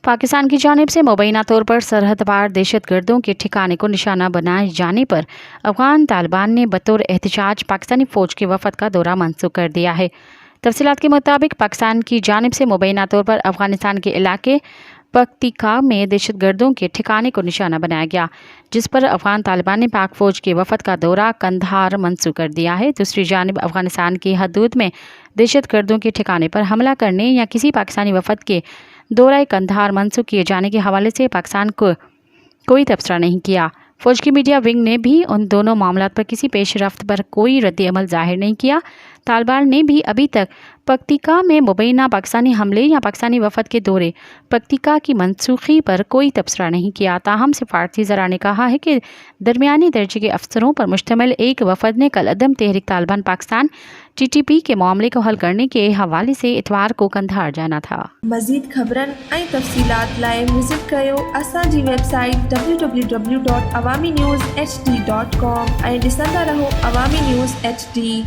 पाकिस्तान की जानिब से मुबैना तौर पर सरहद पार दहशत गर्दों के ठिकाने को निशाना बनाए जाने पर अफगान तालिबान ने बतौर एहतजाज पाकिस्तानी फ़ौज के वफद का दौरा मनसूख कर दिया है। तफसीलात के मुताबिक पाकिस्तान की जानिब से मुबैना तौर पर अफगानिस्तान के इलाके पख्तिका में दहशत गर्दों के ठिकाने को निशाना बनाया गया, जिस पर अफगान तालिबान ने पाक फ़ौज के वफद का दौरा कंधार मनसूख कर दिया है। दूसरी जानिब अफगानिस्तान की हदूद में दहशत गर्दों के ठिकाने पर हमला करने या किसी पाकिस्तानी वफद के दौरा कंधार मनसूख किए जाने के हवाले से पाकिस्तान को कोई तबसरा नहीं किया। फ़ौज की मीडिया विंग ने भी उन दोनों मामलात पर किसी पेश रफ्त पर कोई रद्द अमल ज़ाहिर नहीं किया। तालिबान ने भी अभी तक पख्तिका में मुबैना पाकिस्तानी हमले या पाकिस्तानी वफद के दौरे पख्तिका की मनसूखी पर कोई तबसरा नहीं किया। ताहम सिफारती ज़रा ने कहा है कि दरमियानी दर्जे के अफसरों पर मुश्तमिल एक वफद ने कल अदम तहरीक तालिबान पाकिस्तान TTP के मामले को हल करने के हवाले से इतवार को कंधार जाना था। मज़ीद ख़बरन ऐं तफ़सीलात लाइ विज़िट कयो असांजी वेबसाइट www.awamiNewsHD.com ऐं ॾिसंदा रहो अवामी न्यूज़ HD।